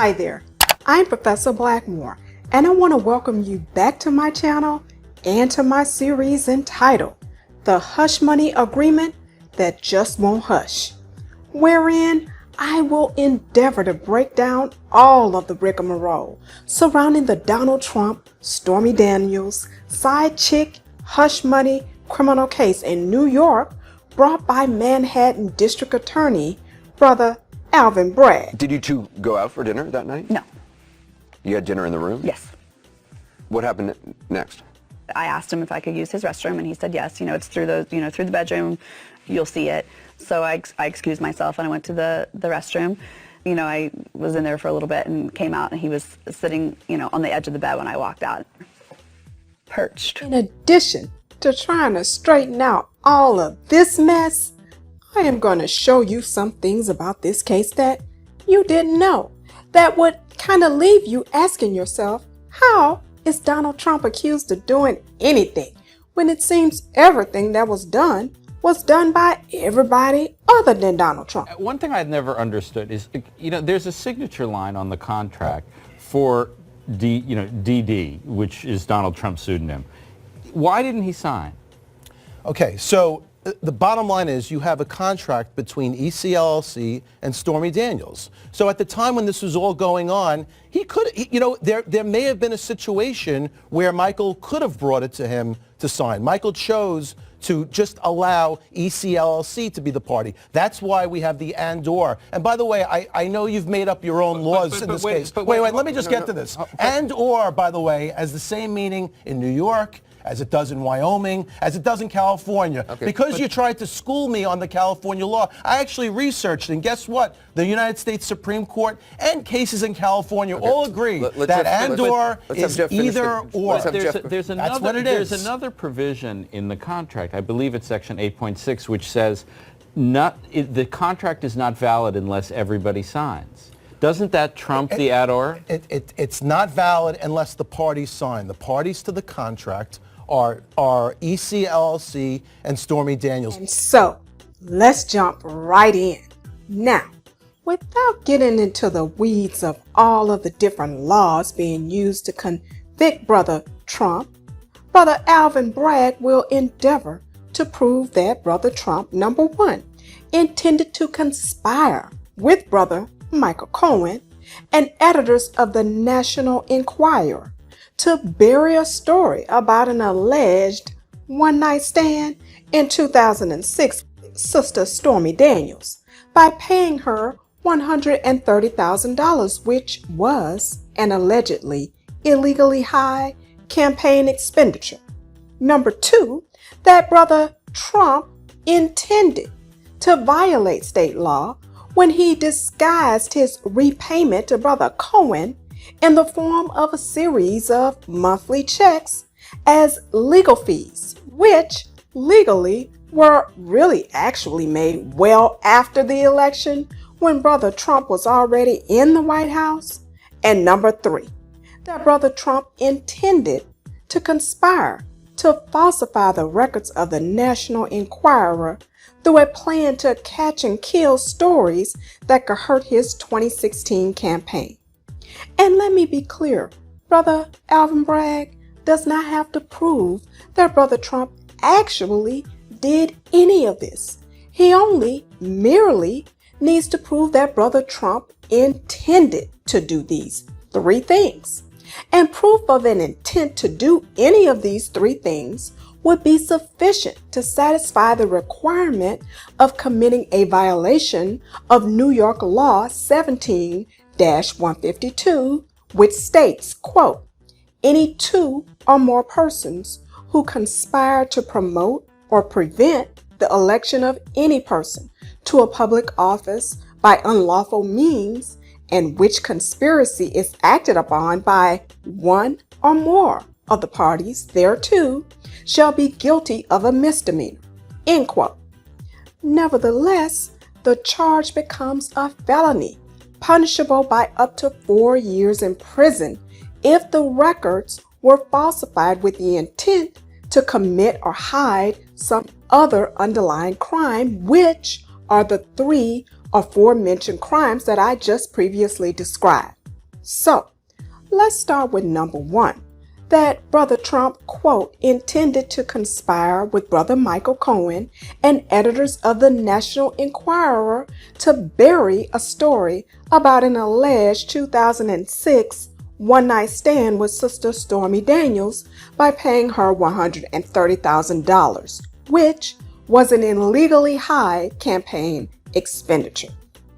Hi there, I'm Professor Blackmore, and I want to welcome you back to my channel and to my series entitled The Hush Money Agreement That Just Won't Hush, wherein I will endeavor to break down all of the rigamarole surrounding the Donald Trump, Stormy Daniels, side chick, hush money criminal case in New York brought by Manhattan District Attorney, Brother Alvin Bragg. Did you two go out for dinner that night? No. You had dinner in the room? Yes. What happened next? I asked him if I could use his restroom, and he said yes. You know, it's through through the bedroom, you'll see it. So I excused myself and I went to the restroom. You know, I was in there for a little bit and came out, and he was sitting, on the edge of the bed when I walked out. Perched. In addition to trying to straighten out all of this mess, I am going to show you some things about this case that you didn't know, that would kind of leave you asking yourself, how is Donald Trump accused of doing anything when it seems everything that was done by everybody other than Donald Trump? One thing I'd never understood is, there's a signature line on the contract for DD, which is Donald Trump's pseudonym. Why didn't he sign? Okay, so the bottom line is you have a contract between ECLLC and Stormy Daniels. So at the time when this was all going on, there may have been a situation where Michael could have brought it to him to sign. Michael chose to just allow ECLLC to be the party. That's why we have the and/or. And by the way, I know you've made up your own laws in this case. Wait, let me just get to this. And/or, by the way, has the same meaning in New York as it does in Wyoming, as it does in California. Okay, because you tried to school me on the California law, I actually researched, and guess what? The United States Supreme Court and cases in California all agree that and/or is either or. There's another provision in the contract, I believe it's section 8.6, which says the contract is not valid unless everybody signs. Doesn't that trump the and/or? It's not valid unless the parties sign. The parties to the contract are ECLLC and Stormy Daniels. And so, let's jump right in. Now, without getting into the weeds of all of the different laws being used to convict Brother Trump, Brother Alvin Bragg will endeavor to prove that Brother Trump, number one, intended to conspire with Brother Michael Cohen and editors of the National Enquirer to bury a story about an alleged one-night stand in 2006 with Sister Stormy Daniels by paying her $130,000, which was an allegedly illegally high campaign expenditure. Number two, that Brother Trump intended to violate state law when he disguised his repayment to Brother Cohen in the form of a series of monthly checks as legal fees, which legally were really actually made well after the election when Brother Trump was already in the White House. And number three, that Brother Trump intended to conspire to falsify the records of the National Enquirer through a plan to catch and kill stories that could hurt his 2016 campaign. And let me be clear, Brother Alvin Bragg does not have to prove that Brother Trump actually did any of this. He only merely needs to prove that Brother Trump intended to do these three things. And proof of an intent to do any of these three things would be sufficient to satisfy the requirement of committing a violation of New York Law 17-152, which states, quote, any two or more persons who conspire to promote or prevent the election of any person to a public office by unlawful means, and which conspiracy is acted upon by one or more of the parties thereto, shall be guilty of a misdemeanor, end quote. Nevertheless, the charge becomes a felony, punishable by up to 4 years in prison if the records were falsified with the intent to commit or hide some other underlying crime, which are the three aforementioned crimes that I just previously described. So, let's start with number one, that Brother Trump, quote, intended to conspire with Brother Michael Cohen and editors of the National Enquirer to bury a story about an alleged 2006 one-night stand with Sister Stormy Daniels by paying her $130,000, which was an illegally high campaign expenditure.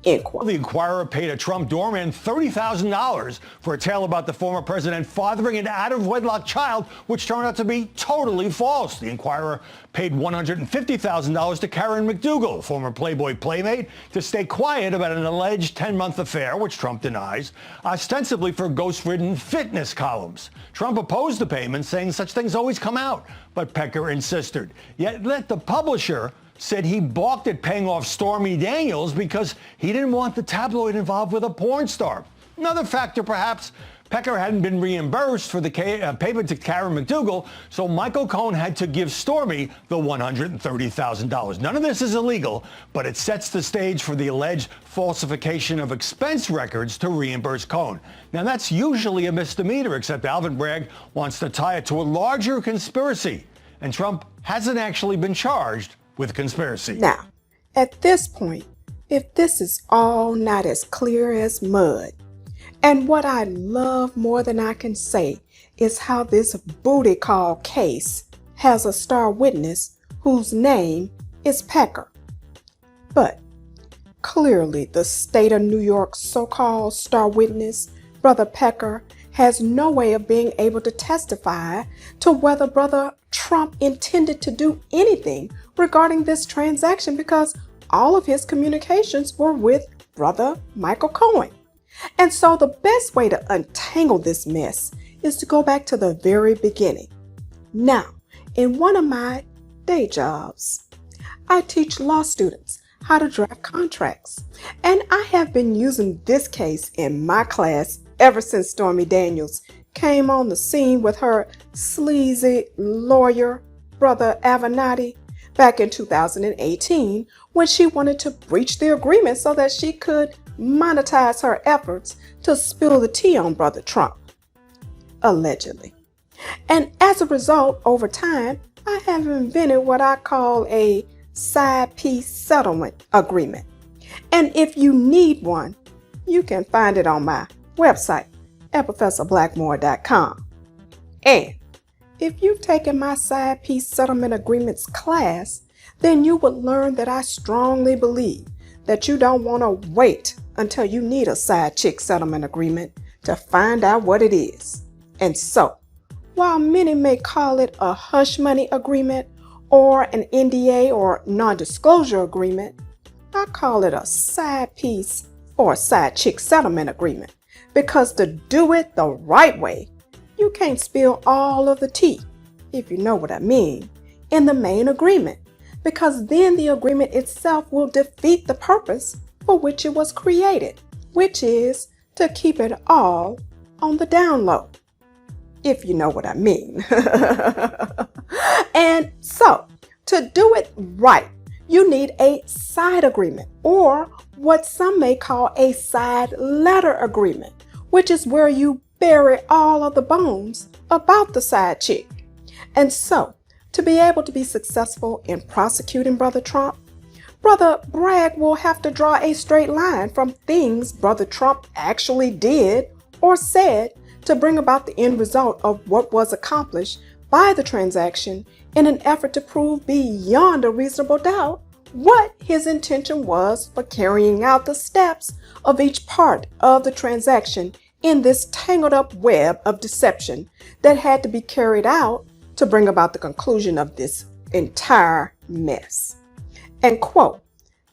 End quote. The Enquirer paid a Trump doorman $30,000 for a tale about the former president fathering an out-of-wedlock child, which turned out to be totally false. The Enquirer paid $150,000 to Karen McDougal, former Playboy playmate, to stay quiet about an alleged 10-month affair, which Trump denies, ostensibly for ghost-ridden fitness columns. Trump opposed the payment, saying such things always come out, but Pecker insisted. Yet the publisher said he balked at paying off Stormy Daniels because he didn't want the tabloid involved with a porn star. Another factor, perhaps, Pecker hadn't been reimbursed for the payment to Karen McDougal, so Michael Cohen had to give Stormy the $130,000. None of this is illegal, but it sets the stage for the alleged falsification of expense records to reimburse Cohen. Now, that's usually a misdemeanor, except Alvin Bragg wants to tie it to a larger conspiracy, and Trump hasn't actually been charged with conspiracy. Now, at this point, if this is all not as clear as mud, and what I love more than I can say is how this booty call case has a star witness whose name is Pecker. But clearly the state of New York's so-called star witness, Brother Pecker, has no way of being able to testify to whether Brother Trump intended to do anything regarding this transaction because all of his communications were with Brother Michael Cohen. And so the best way to untangle this mess is to go back to the very beginning. Now, in one of my day jobs, I teach law students how to draft contracts. And I have been using this case in my class ever since Stormy Daniels came on the scene with her sleazy lawyer, Brother Avenatti, back in 2018 when she wanted to breach the agreement so that she could monetize her efforts to spill the tea on Brother Trump, allegedly. And as a result, over time, I have invented what I call a side piece settlement agreement. And if you need one, you can find it on my website at ProfessorBlackmore.com. And if you've taken my side piece settlement agreements class, then you would learn that I strongly believe that you don't want to wait until you need a side chick settlement agreement to find out what it is. And so, while many may call it a hush money agreement or an NDA or non-disclosure agreement, I call it a side piece or side chick settlement agreement. Because to do it the right way, you can't spill all of the tea, if you know what I mean, in the main agreement, because then the agreement itself will defeat the purpose for which it was created, which is to keep it all on the down low, if you know what I mean. And so, to do it right, you need a side agreement, or what some may call a side letter agreement, which is where you bury all of the bones about the side chick. And so, to be able to be successful in prosecuting Brother Trump, Brother Bragg will have to draw a straight line from things Brother Trump actually did or said to bring about the end result of what was accomplished by the transaction in an effort to prove beyond a reasonable doubt what his intention was for carrying out the steps of each part of the transaction in this tangled up web of deception that had to be carried out to bring about the conclusion of this entire mess. And quote,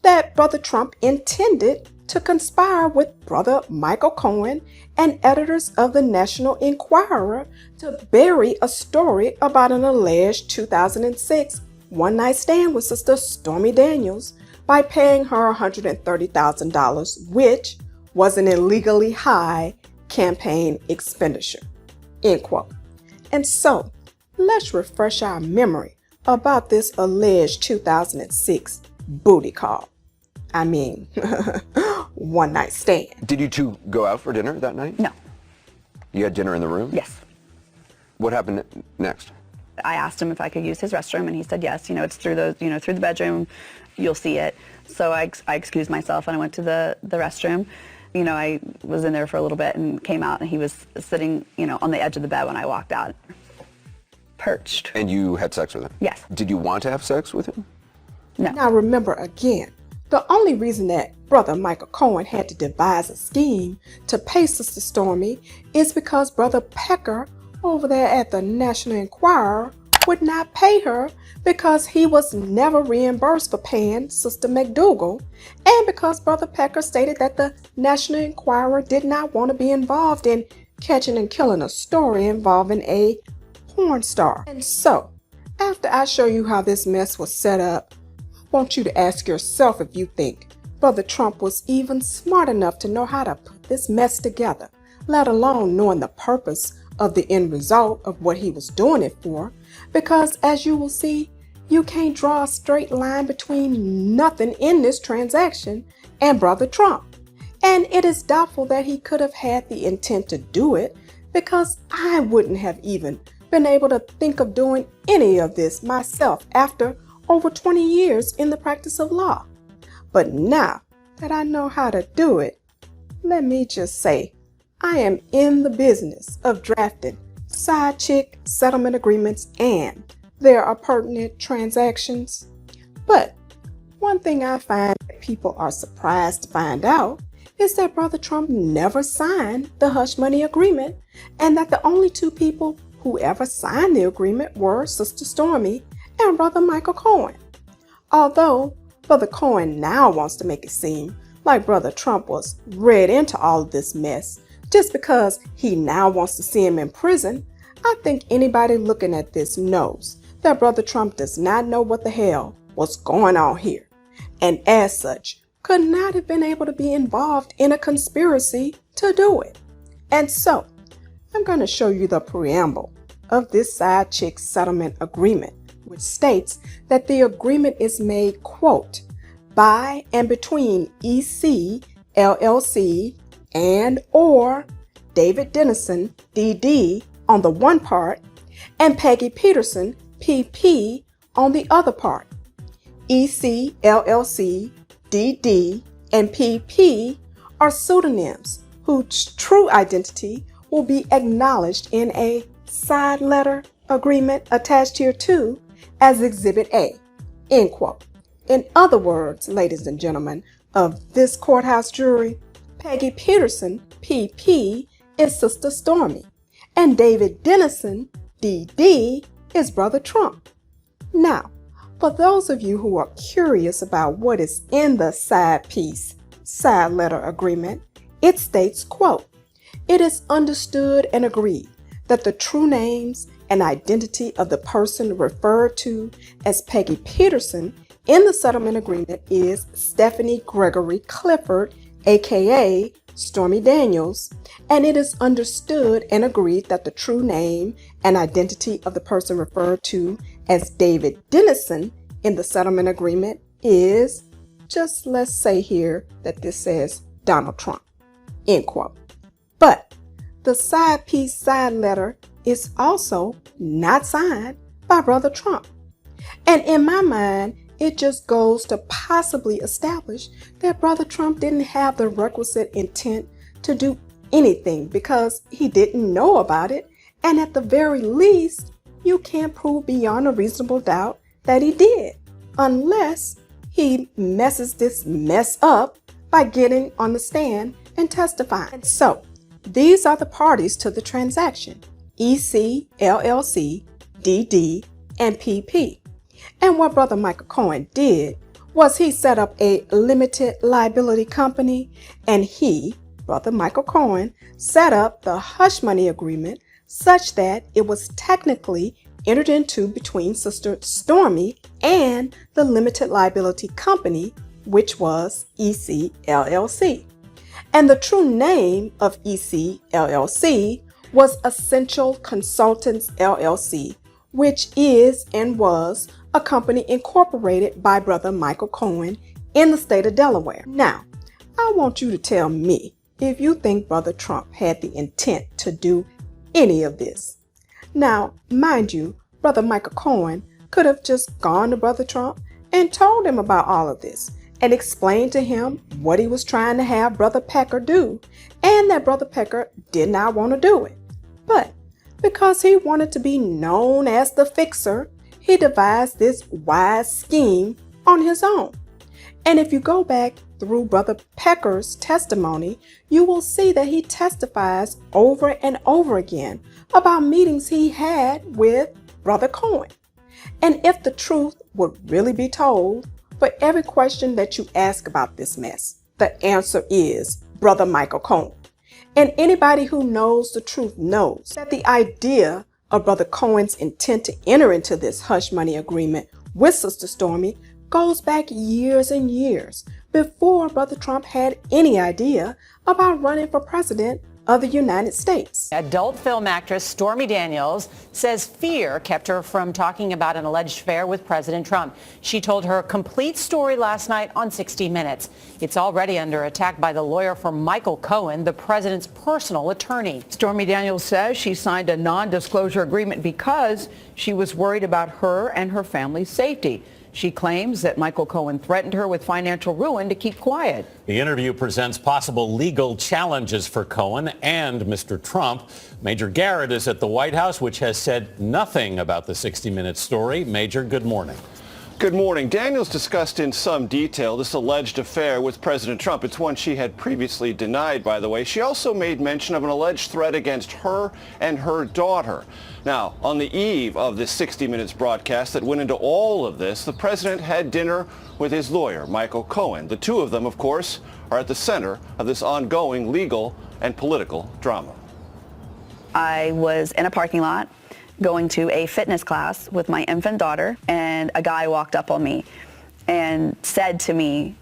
that Brother Trump intended to conspire with Brother Michael Cohen and editors of the National Enquirer to bury a story about an alleged 2006 one-night stand with Sister Stormy Daniels by paying her $130,000, which was an illegally high campaign expenditure. End quote. And so, let's refresh our memory about this alleged 2006 booty call. I mean, one night stand. Did you two go out for dinner that night? No. You had dinner in the room? Yes. What happened next? I asked him if I could use his restroom, and he said yes. It's through through the bedroom, you'll see it. So I excused myself and I went to the restroom. I was in there for a little bit and came out, and he was sitting, on the edge of the bed when I walked out, perched. And you had sex with him? Yes. Did you want to have sex with him? No. Now remember again, the only reason that Brother Michael Cohen had to devise a scheme to pay Sister Stormy is because Brother Pecker over there at the National Enquirer would not pay her because he was never reimbursed for paying Sister McDougal, and because Brother Pecker stated that the National Enquirer did not want to be involved in catching and killing a story involving a porn star. And so, after I show you how this mess was set up, I want you to ask yourself if you think Brother Trump was even smart enough to know how to put this mess together, let alone knowing the purpose of the end result of what he was doing it for, because as you will see, you can't draw a straight line between nothing in this transaction and Brother Trump. And it is doubtful that he could have had the intent to do it, because I wouldn't have even been able to think of doing any of this myself after over 20 years in the practice of law. But now that I know how to do it, let me just say, I am in the business of drafting side chick settlement agreements and their appurtenant transactions. But one thing I find that people are surprised to find out is that Brother Trump never signed the hush money agreement, and that the only two people who ever signed the agreement were Sister Stormy and Brother Michael Cohen. Although Brother Cohen now wants to make it seem like Brother Trump was read into all of this mess just because he now wants to see him in prison, I think anybody looking at this knows that Brother Trump does not know what the hell was going on here, and as such, could not have been able to be involved in a conspiracy to do it. And so, I'm going to show you the preamble of this side chick settlement agreement, which states that the agreement is made, quote, by and between EC, LLC, and or David Dennison, DD, on the one part, and Peggy Peterson, PP, on the other part. EC, LLC, DD, and PP are pseudonyms whose true identity will be acknowledged in a side letter agreement attached here too as Exhibit A, end quote. In other words, ladies and gentlemen of this courthouse jury, Peggy Peterson, PP, is Sister Stormy, and David Dennison, DD, is Brother Trump. Now, for those of you who are curious about what is in the side letter agreement, it states, quote, it is understood and agreed that the true names and identity of the person referred to as Peggy Peterson in the settlement agreement is Stephanie Gregory Clifford, aka Stormy Daniels, and it is understood and agreed that the true name and identity of the person referred to as David Dennison in the settlement agreement is, just let's say here that this says Donald Trump, end quote. But the side letter is also not signed by Brother Trump. And in my mind, it just goes to possibly establish that Brother Trump didn't have the requisite intent to do anything because he didn't know about it. And at the very least, you can't prove beyond a reasonable doubt that he did, unless he messes this mess up by getting on the stand and testifying. And so, these are the parties to the transaction: EC, LLC, DD, and PP. And what Brother Michael Cohen did was he set up a limited liability company, and he, Brother Michael Cohen, set up the hush money agreement such that it was technically entered into between Sister Stormy and the limited liability company, which was EC, LLC. And the true name of EC, LLC was Essential Consultants, LLC, which is and was a company incorporated by Brother Michael Cohen in the state of Delaware. Now, I want you to tell me if you think Brother Trump had the intent to do any of this. Now, mind you, Brother Michael Cohen could have just gone to Brother Trump and told him about all of this and explained to him what he was trying to have Brother Pecker do, and that Brother Pecker did not want to do it. But because he wanted to be known as the fixer, he devised this wise scheme on his own. And if you go back through Brother Pecker's testimony, you will see that he testifies over and over again about meetings he had with Brother Cohen. And if the truth would really be told, for every question that you ask about this mess, the answer is Brother Michael Cohen. And anybody who knows the truth knows that the idea of Brother Cohen's intent to enter into this hush money agreement with Sister Stormy goes back years and years before Brother Trump had any idea about running for president of the United States. Adult film actress Stormy Daniels says fear kept her from talking about an alleged affair with President Trump. She told her complete story last night on 60 Minutes. It's already under attack by the lawyer for Michael Cohen, the president's personal attorney. Stormy Daniels says she signed a non-disclosure agreement because she was worried about her and her family's safety. She claims that Michael Cohen threatened her with financial ruin to keep quiet. The interview presents possible legal challenges for Cohen and Mr. Trump. Major Garrett is at the White House, which has said nothing about the 60 Minutes story. Major, good morning. Good morning. Daniels discussed in some detail this alleged affair with President Trump. It's one she had previously denied, by the way. She also made mention of an alleged threat against her and her daughter. Now, on the eve of this 60 Minutes broadcast that went into all of this, the president had dinner with his lawyer, Michael Cohen. The two of them, of course, are at the center of this ongoing legal and political drama. I was in a parking lot going to a fitness class with my infant daughter, and a guy walked up on me and said to me,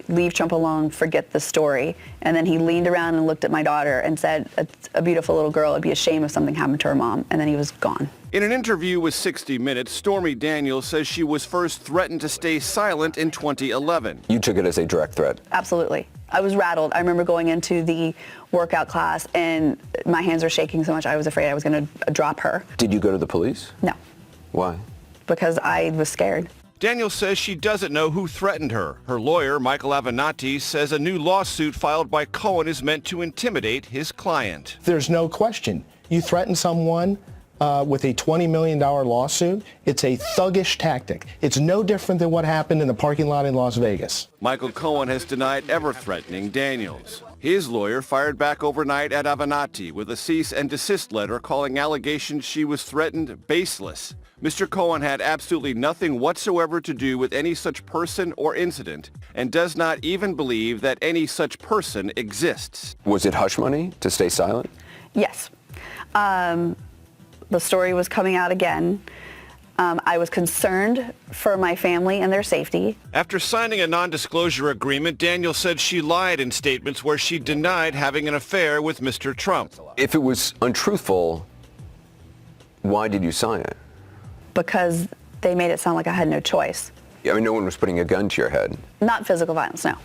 "Leave Trump alone, forget the story." And then he leaned around and looked at my daughter and said, "It's a beautiful little girl. It'd be a shame if something happened to her mom." And then he was gone. In an interview with 60 Minutes, Stormy Daniels says she was first threatened to stay silent in 2011. You took it as a direct threat. Absolutely. I was rattled. I remember going into the workout class and my hands were shaking so much I was afraid I was going to drop her. Did you go to the police? No, Why? because I was scared. Daniels says she doesn't know who threatened her. Her lawyer, Michael Avenatti, says a new lawsuit filed by Cohen is meant to intimidate his client. There's no question. You threaten someone with a $20 million lawsuit, it's a thuggish tactic. It's no different than what happened in the parking lot in Las Vegas. Michael Cohen has denied ever threatening Daniels. His lawyer fired back overnight at Avenatti with a cease and desist letter calling allegations she was threatened baseless. Mr. Cohen had absolutely nothing whatsoever to do with any such person or incident and does not even believe that any such person exists. Was it hush money to stay silent? Yes. The story was coming out again. I was concerned for my family and their safety. After signing a non-disclosure agreement, Daniels said she lied in statements where she denied having an affair with Mr. Trump. If it was untruthful, why did you sign it? Because they made it sound like I had no choice. I mean, no one was putting a gun to your head. Not physical violence, no.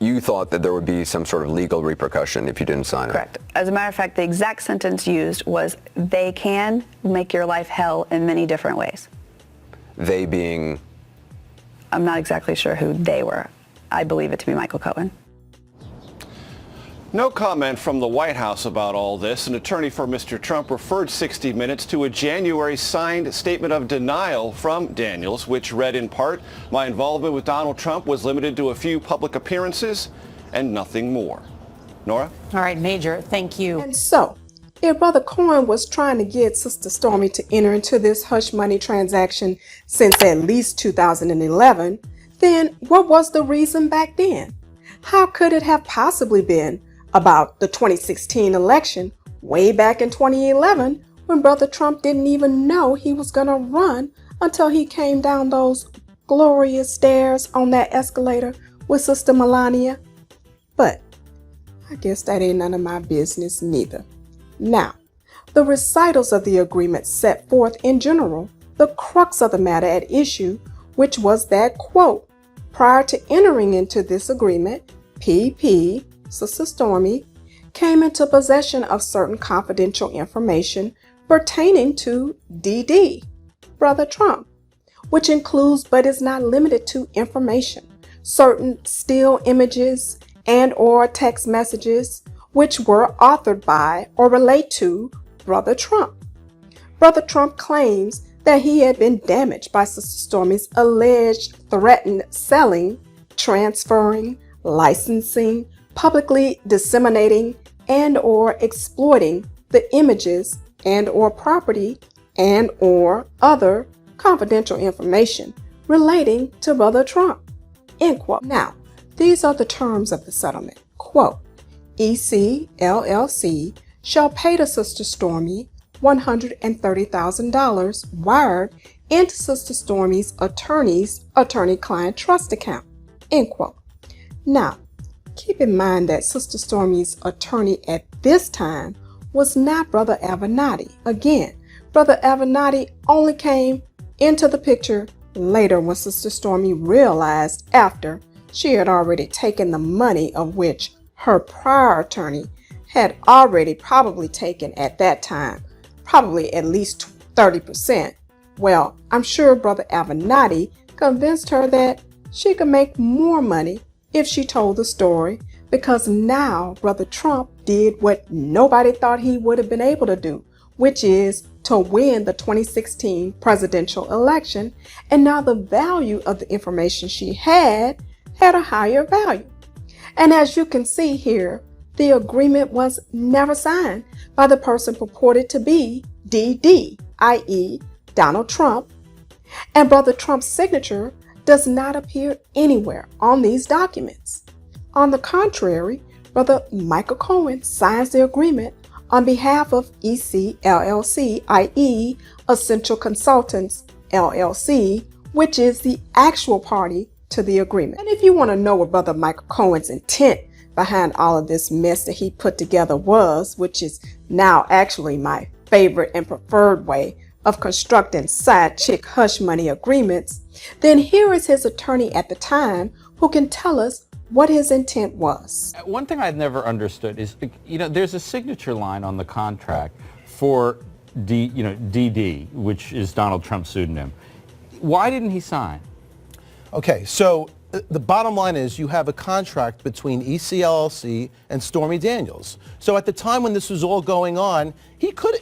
You thought that there would be some sort of legal repercussion if you didn't sign it. Correct. As a matter of fact, the exact sentence used was, "They can make your life hell in many different ways." They being? I'm not exactly sure who they were. I believe it to be Michael Cohen. No comment from the White House about all this. An attorney for Mr. Trump referred 60 Minutes to a January signed statement of denial from Daniels, which read in part, "My involvement with Donald Trump was limited to a few public appearances and nothing more." Nora? All right, Major, thank you. And so, if Brother Cohen was trying to get Sister Stormy to enter into this hush money transaction since at least 2011, then what was the reason back then? How could it have possibly been about the 2016 election way back in 2011 when Brother Trump didn't even know he was going to run until he came down those glorious stairs on that escalator with Sister Melania? But I guess that ain't none of my business neither. Now, the recitals of the agreement set forth in general the crux of the matter at issue, which was that, quote, prior to entering into this agreement, PP Sister Stormy, came into possession of certain confidential information pertaining to DD, Brother Trump, which includes but is not limited to information, certain still images and or text messages which were authored by or relate to Brother Trump. Brother Trump claims that he had been damaged by Sister Stormy's alleged threatened selling, transferring, licensing, publicly disseminating, and or exploiting the images and or property and or other confidential information relating to Brother Trump. End quote. Now, these are the terms of the settlement. Quote, EC LLC shall pay to Sister Stormy $130,000 wired into Sister Stormy's attorney's attorney-client trust account. End quote. Now, keep in mind that Sister Stormy's attorney at this time was not Brother Avenatti. Again, Brother Avenatti only came into the picture later when Sister Stormy realized after she had already taken the money of which her prior attorney had already probably taken at that time, probably at least 30%. Well, I'm sure Brother Avenatti convinced her that she could make more money if she told the story, because now Brother Trump did what nobody thought he would have been able to do, which is to win the 2016 presidential election, and now the value of the information she had a higher value. And as you can see here, the agreement was never signed by the person purported to be DD, i.e. Donald Trump, and Brother Trump's signature does not appear anywhere on these documents. On the contrary, Brother Michael Cohen signs the agreement on behalf of EC LLC, i.e. Essential Consultants LLC, which is the actual party to the agreement. And if you want to know what Brother Michael Cohen's intent behind all of this mess that he put together was, which is now actually my favorite and preferred way of constructing side chick hush money agreements, then here is his attorney at the time who can tell us what his intent was. One thing I've never understood is, there's a signature line on the contract for DD, which is Donald Trump's pseudonym. Why didn't he sign? Okay, so the bottom line is you have a contract between ECLLC and Stormy Daniels. So at the time when this was all going on, he could,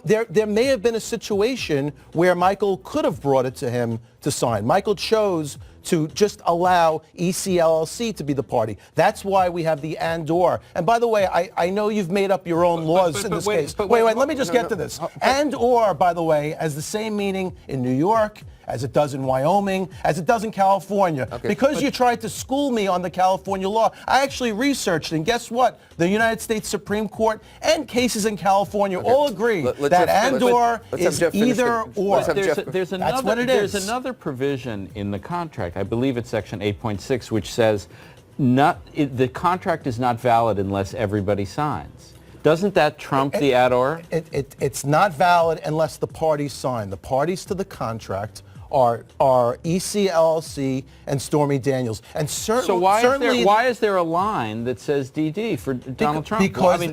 there may have been a situation where Michael could have brought it to him to sign. Michael chose to just allow ECLLC to be the party. That's why we have the and/or. And by the way, I know you've made up your own laws in this case. Wait, let me just get to this. And/or, by the way, has the same meaning in New York as it does in Wyoming, as it does in California. Okay, because you tried to school me on the California law, I actually researched, and guess what? The United States Supreme Court and cases in California all agree that and/or is either or. There's another provision in the contract, I believe it's section 8.6, which says the contract is not valid unless everybody signs. Doesn't that trump the ad-or? It's not valid unless the parties sign. The parties to the contract are ECLLC and Stormy Daniels. And so why is there a line that says DD for Donald Trump?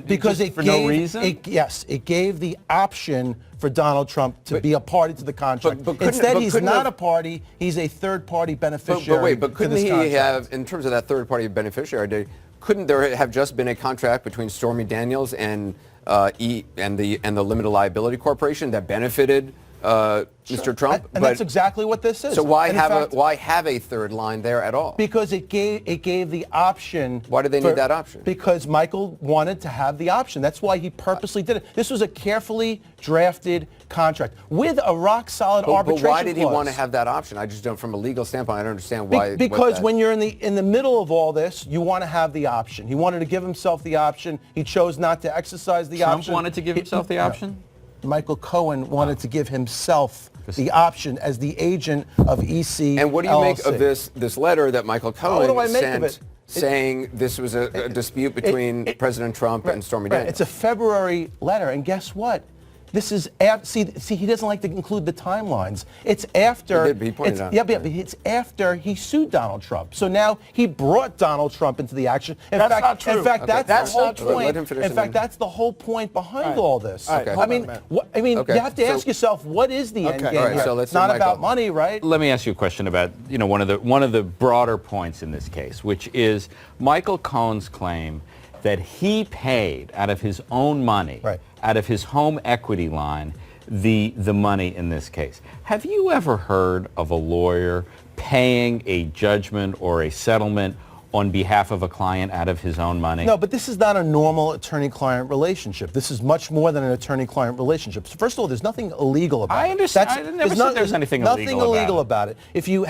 Because it for gave, no reason? It gave the option for Donald Trump to be a party to the contract. Instead, he's not a party. He's a third-party beneficiary. But couldn't he have, in terms of that third-party beneficiary, couldn't there have just been a contract between Stormy Daniels and the Limited Liability Corporation that benefited Mr. Trump? And that's exactly what this is. So why have a third line there at all? Because it gave the option. Why did they need that option? Because Michael wanted to have the option. That's why he purposely did it. This was a carefully drafted contract with a rock-solid arbitration But why did he clause. want to have that option? I just don't, from a legal standpoint, I don't understand why. Because when you're in the middle of all this, you want to have the option. He wanted to give himself the option. He chose not to exercise the option. Trump wanted to give himself the option? Michael Cohen wanted to give himself the option as the agent of EC. And what do you make of this letter that Michael Cohen sent saying this was a dispute between President Trump and Stormy Daniels? It's a February letter, and guess what? This is see, he doesn't like to include the timelines. It's after. He did, he pointed out. Yeah, but it's after he sued Donald Trump. So now he brought Donald Trump into the action. That's not true. In fact, that's the whole point. In fact, that's the whole point behind all this. Okay. I mean, you have to ask yourself, what is the end game here? So it's not about money, right? Let me ask you a question about one of the broader points in this case, which is Michael Cohen's claim that he paid out of his own money, out of his home equity line, the money in this case. Have you ever heard of a lawyer paying a judgment or a settlement on behalf of a client out of his own money? No, but this is not a normal attorney-client relationship. This is much more than an attorney-client relationship. So first of all, there's nothing illegal about it. I understand. I never said there's anything illegal about it. If you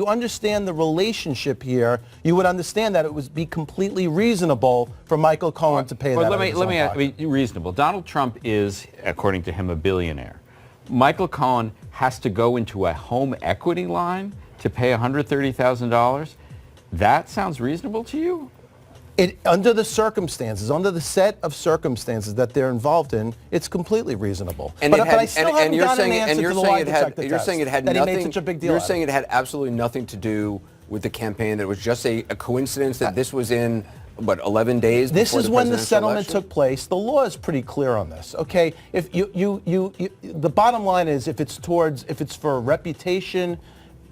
understand the relationship here, you would understand that it would be completely reasonable for Michael Cohen to pay that. Let me be reasonable. Donald Trump is, according to him, a billionaire. Michael Cohen has to go into a home equity line to pay $130,000. That sounds reasonable to you? Under the circumstances, under the set of circumstances that they're involved in, it's completely reasonable. And I still haven't gotten an answer to the lie detector You're saying it had that nothing. he made such a big deal. You're saying it had absolutely nothing to do with the campaign. That it was just a coincidence that this was in 11 days. This is when the presidential settlement election? took place. The law is pretty clear on this. Okay, if the bottom line is if it's for reputation,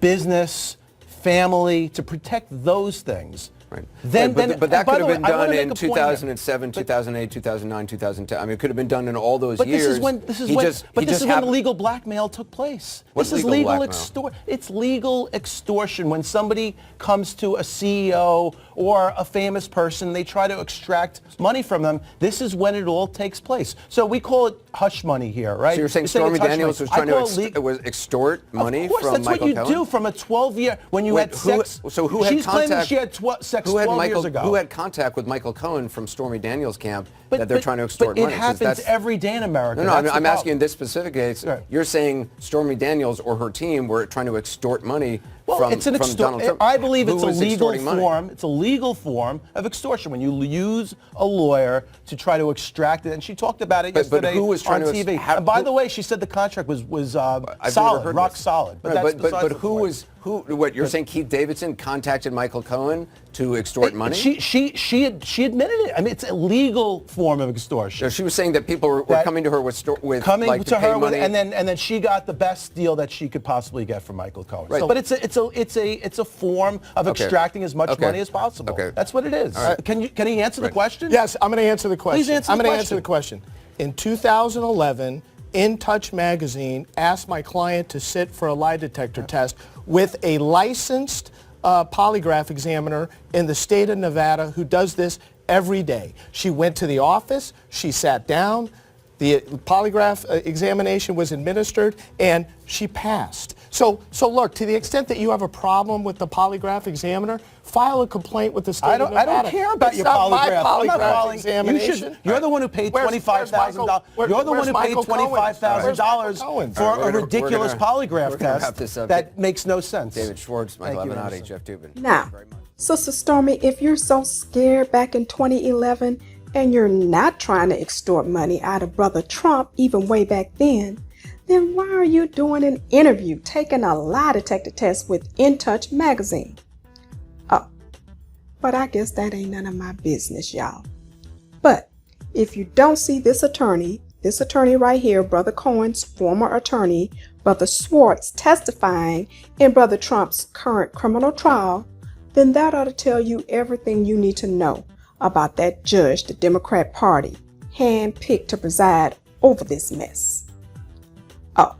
business, family, to protect those things. Right. Then, but that could have been done in 2007, 2008, 2009, 2010. I mean, it could have been done in all those but years. This is when legal blackmail took place. What's this is legal extortion. It's legal extortion when somebody comes to a CEO or a famous person, they try to extract money from them. This is when it all takes place. So we call it hush money here, right? So you're saying Stormy Daniels was trying to extort money from Michael Cohen? Of course, that's what you do from a 12-year, when you had sex. So who had She's claiming contact? She had sex 12 years ago. Who had contact with Michael Cohen from Stormy Daniels' camp that they're trying to extort money? But it happens every day in America. No, I'm asking in this specific case. Right. You're saying Stormy Daniels or her team were trying to extort money from Donald Trump. I believe it's a legal form. It's a legal form of extortion when you use a lawyer to try to extract it. And she talked about it yesterday but who was trying on TV. And by the way, she said the contract was solid, rock solid. But who was what you're saying? Keith Davidson contacted Michael Cohen to extort money. She admitted it. I mean, it's a legal form of extortion. So she was saying that people were coming to her with money. And then she got the best deal that she could possibly get from Michael Cohen. Right. So, but it's a form of extracting as much money as possible. Okay. That's what it is. Right. Can he answer the question? Yes, I'm going to answer the question. Please answer I'm going to answer the question. In 2011, In Touch magazine asked my client to sit for a lie detector test with a licensed polygraph examiner in the state of Nevada who does this every day. She went to the office, she sat down, the polygraph examination was administered, and she passed. So look, to the extent that you have a problem with the polygraph examiner, file a complaint with the state of Nevada. I don't care about your polygraph. I'm not filing examination. You're the one who paid $25,000. You're the one who paid $25,000 for a ridiculous polygraph test that makes no sense. David Schwartz, Michael Avenatti, Jeff Dubin. Now, Sister Stormy, if you're so scared back in 2011 and you're not trying to extort money out of Brother Trump, even way back then why are you doing an interview, taking a lie detector test with In Touch magazine? Oh, but I guess that ain't none of my business, y'all. But if you don't see this attorney right here, Brother Cohen's former attorney, Brother Schwartz, testifying in Brother Trump's current criminal trial, then that ought to tell you everything you need to know about that judge the Democrat Party handpicked to preside over this mess. Oh,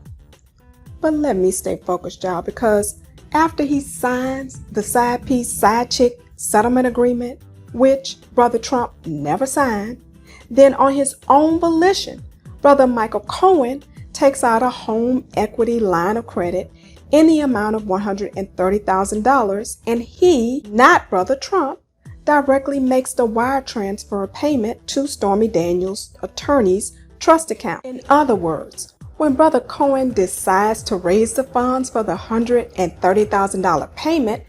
but let me stay focused, y'all, because after he signs the side piece, side chick settlement agreement, which Brother Trump never signed, then on his own volition, Brother Michael Cohen takes out a home equity line of credit in the amount of $130,000, and he, not Brother Trump, directly makes the wire transfer payment to Stormy Daniels' attorney's trust account. In other words, when Brother Cohen decides to raise the funds for the $130,000 payment,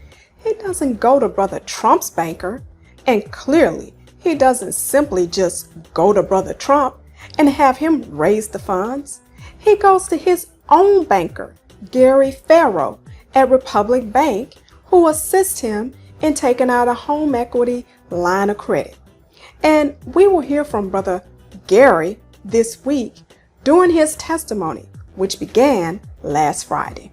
it doesn't go to Brother Trump's banker, and clearly he doesn't simply just go to Brother Trump and have him raise the funds. He goes to his own banker, Gary Farrow, at Republic Bank, who assists him in taking out a home equity line of credit. And we will hear from Brother Gary this week during his testimony, which began last Friday.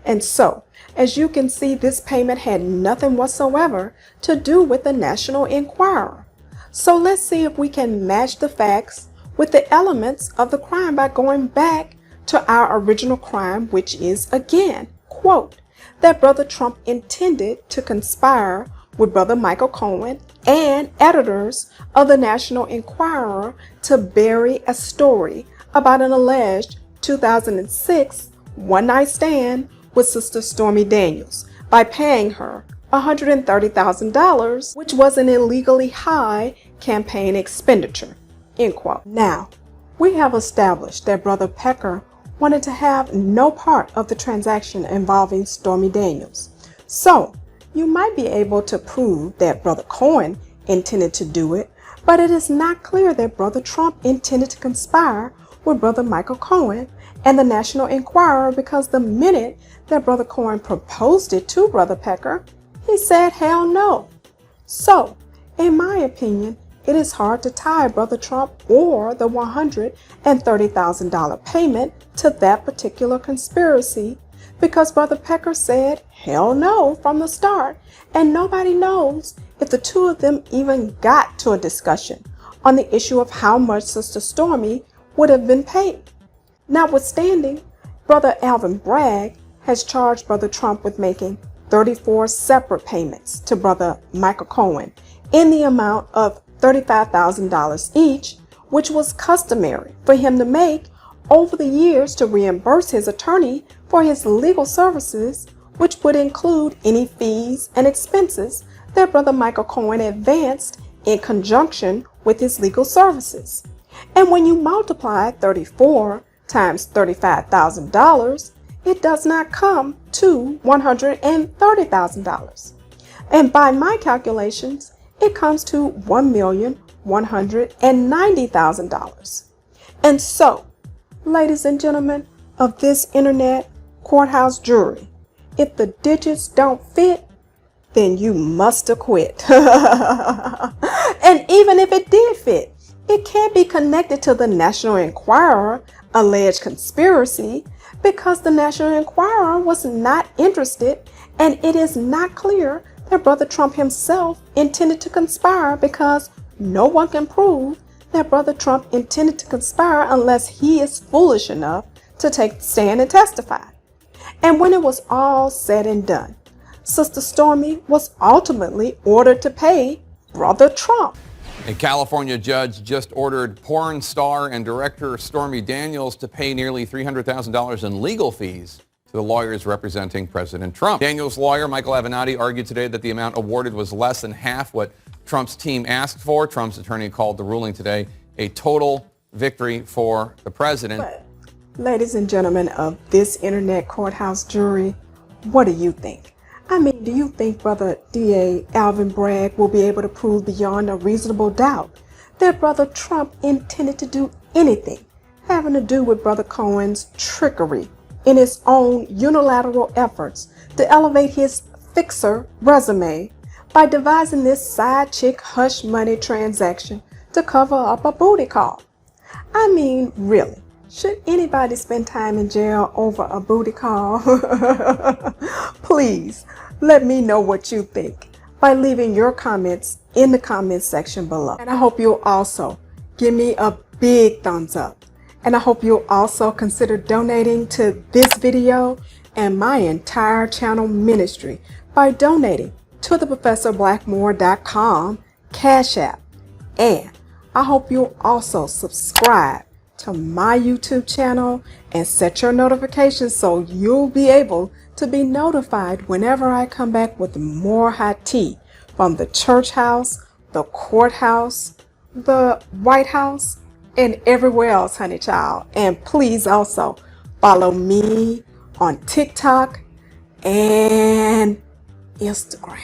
And so, as you can see, this payment had nothing whatsoever to do with the National Enquirer. So let's see if we can match the facts with the elements of the crime by going back to our original crime, which is, again, quote, that Brother Trump intended to conspire with Brother Michael Cohen and editors of the National Enquirer to bury a story about an alleged 2006 one-night stand with Sister Stormy Daniels by paying her $130,000, which was an illegally high campaign expenditure, end quote. Now, we have established that Brother Pecker wanted to have no part of the transaction involving Stormy Daniels. So, you might be able to prove that Brother Cohen intended to do it, but it is not clear that Brother Trump intended to conspire with Brother Michael Cohen and the National Enquirer, because the minute that Brother Cohen proposed it to Brother Pecker, he said hell no. So, in my opinion, it is hard to tie Brother Trump or the $130,000 payment to that particular conspiracy, because Brother Pecker said hell no from the start, and nobody knows if the two of them even got to a discussion on the issue of how much Sister Stormy would have been paid. Notwithstanding, Brother Alvin Bragg has charged Brother Trump with making 34 separate payments to Brother Michael Cohen in the amount of $35,000 each, which was customary for him to make over the years to reimburse his attorney for his legal services, which would include any fees and expenses that Brother Michael Cohen advanced in conjunction with his legal services. And when you multiply 34 times $35,000, it does not come to $130,000. And by my calculations, it comes to $1,190,000. And so, ladies and gentlemen of this internet courthouse jury, if the digits don't fit, then you must have quit. And even if it did fit, it can't be connected to the National Enquirer alleged conspiracy, because the National Enquirer was not interested, and it is not clear that Brother Trump himself intended to conspire, because no one can prove that Brother Trump intended to conspire unless he is foolish enough to take the stand and testify. And when it was all said and done, Sister Stormy was ultimately ordered to pay Brother Trump. A California judge just ordered porn star and director Stormy Daniels to pay nearly $300,000 in legal fees to the lawyers representing President Trump. Daniels' lawyer, Michael Avenatti, argued today that the amount awarded was less than half what Trump's team asked for. Trump's attorney called the ruling today a total victory for the president. But, ladies and gentlemen of this internet courthouse jury, what do you think? I mean, do you think Brother D.A. Alvin Bragg will be able to prove beyond a reasonable doubt that Brother Trump intended to do anything having to do with Brother Cohen's trickery in his own unilateral efforts to elevate his fixer resume by devising this side chick hush money transaction to cover up a booty call? I mean, really, should anybody spend time in jail over a booty call? Please let me know what you think by leaving your comments in the comments section below. And I hope you'll also give me a big thumbs up. And I hope you'll also consider donating to this video and my entire channel ministry by donating to the ProfessorBlackmore.com Cash App. And I hope you'll also subscribe to my YouTube channel and set your notifications so you'll be able to be notified whenever I come back with more hot tea from the church house, the courthouse, the White House, and everywhere else, honey child. And please also follow me on TikTok and Instagram.